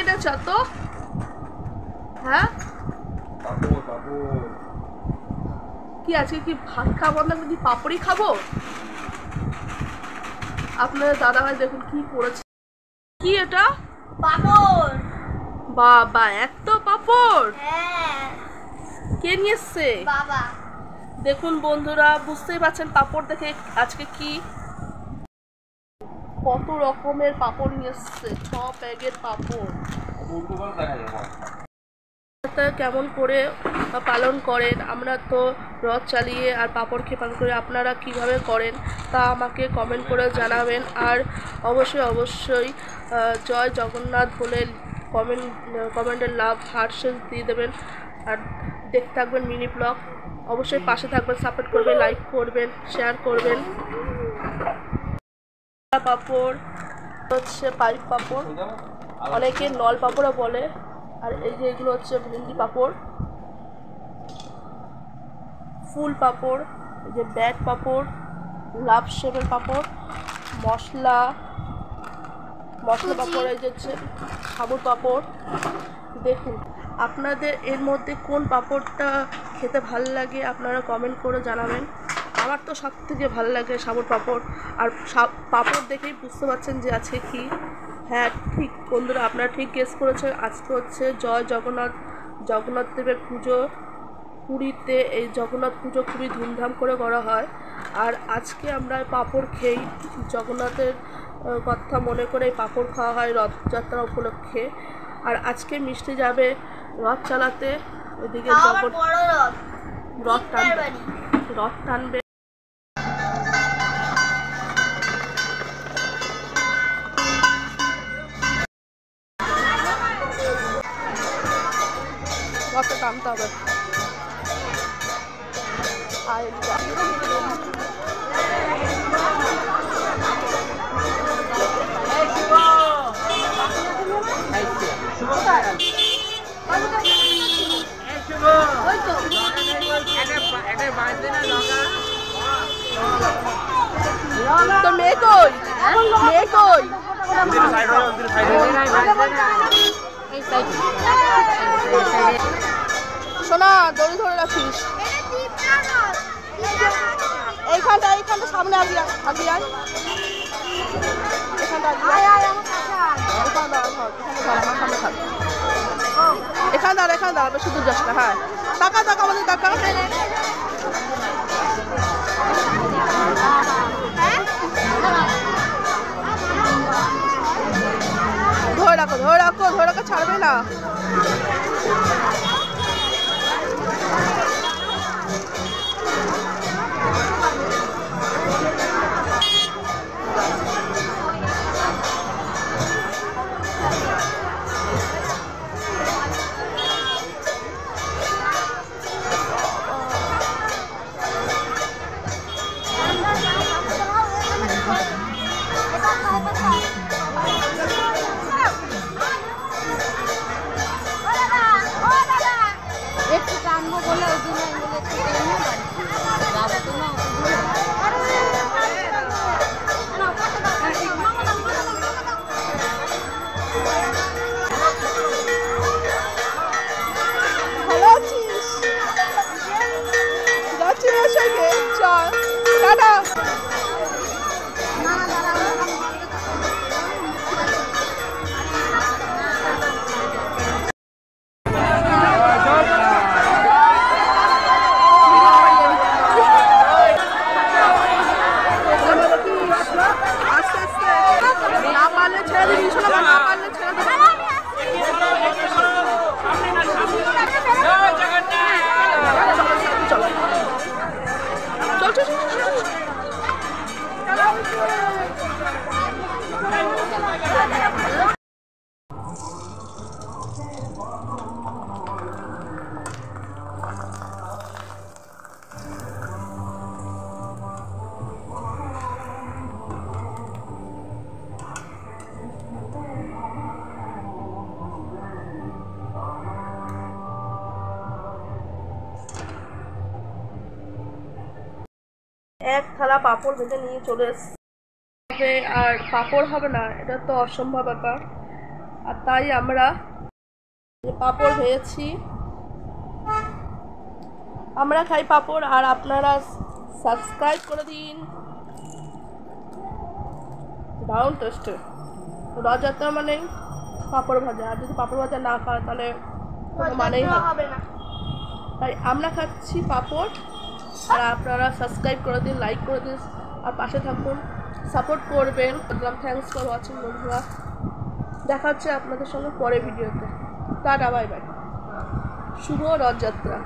এনেছ তো? হ্যাঁ কি আজকে কি ভাত খাবো না, কি পাপড়ই খাবো? আপনার দাদা ভাই দেখুন কি করেছে। কি এটা? পাপড়। বাবা এত পাপড়! হ্যাঁ কে নিয়ে এসছে? বাবা। দেখুন বন্ধুরা, বুঝতেই পারছেন পাপড় দেখে আজকে কি কত রকমের পাপড় নিয়ে এসছে। 6 ব্যাগের পাপড়। কেমন করে পালন করেন? আমরা তো রথ চালিয়ে আর পাপড় খেয়ে পালন করি, আপনারা কিভাবে করেন তা আমাকে কমেন্ট করে জানাবেন। আর অবশ্যই জয় জগন্নাথ বলে কমেন্টের লাভ হার্টস দিয়ে দেবেন। আর দেখতে থাকবেন মিনি ব্লগ, অবশ্যই পাশে থাকবেন, সাপোর্ট করবেন, লাইক করবেন, শেয়ার করবেন। পাপড় হচ্ছে পাইপ পাপড়, অনেকে নল পাপড়ও বলে। আর এই যে এগুলো হচ্ছে ভেন্ডি পাপড়, ফুল পাপড়, এই যে ব্যাট পাপড়, লাভ শেপের পাপড়, মশলা পাপড়, এই যে হচ্ছে সাবুর পাপড়। দেখুন আপনাদের এর মধ্যে কোন পাপড়টা খেতে ভালো লাগে আপনারা কমেন্ট করে জানাবেন। আমার তো সব থেকে ভালো লাগে সাবুর পাপড়। আর পাপড় দেখেই বুঝতে পারছেন যে আছে কি। হ্যাঁ ঠিক বন্ধুরা, আপনারা ঠিক গেস করেছেন, আজকে হচ্ছে জয় জগন্নাথ দেবের পুজো। পুরীতে এই জগন্নাথ পুজো খুবই ধুমধাম করে করা হয়। আর আজকে আমরা পাঁপড় খেই, জগন্নাথের কথা মনে করে এই পাঁপড় খাওয়া হয় রথযাত্রা উপলক্ষে। আর আজকে মিষ্টি যাবে রথ চালাতে, ওইদিকে রথ টানবে। রথে টানতে হবে। তো মেয়ে কই? সোনা দড়ি ধরে রাখিস। এইখানটা সামনে এখানটা দাঁড়া, বেশি দূর যাস না। হ্যাঁ টাকা আমাদের টাকা ধরে রাখো ছাড়বে না। এক থালা পাঁপড় ভেজে নিয়ে চলে এসছে। আর পাঁপড় হবে না, এটা তো অসম্ভব ব্যাপার। আর তাই আমরা পাঁপড় ভেজেছি। আমরা খাই পাঁপড়, আর আপনারা সাবস্ক্রাইব করে দিন। দারুণ টেস্টি। রথযাত্রা মানেই পাঁপড় ভাজা, আর যদি পাঁপড় ভাজা না খায় তাহলে কোনো মানেই হবে না। তাই আমরা খাচ্ছি পাঁপড়, আর আপনারা সাবস্ক্রাইব করে দিন, লাইক করে দিন, আর পাশে থাকুন, সাপোর্ট করবেন। থ্যাংকস ফর ওয়াচিং বন্ধুরা। দেখা হচ্ছে আপনাদের সঙ্গে পরে ভিডিওতে। Tata, bye bye. শুভ রথযাত্রা।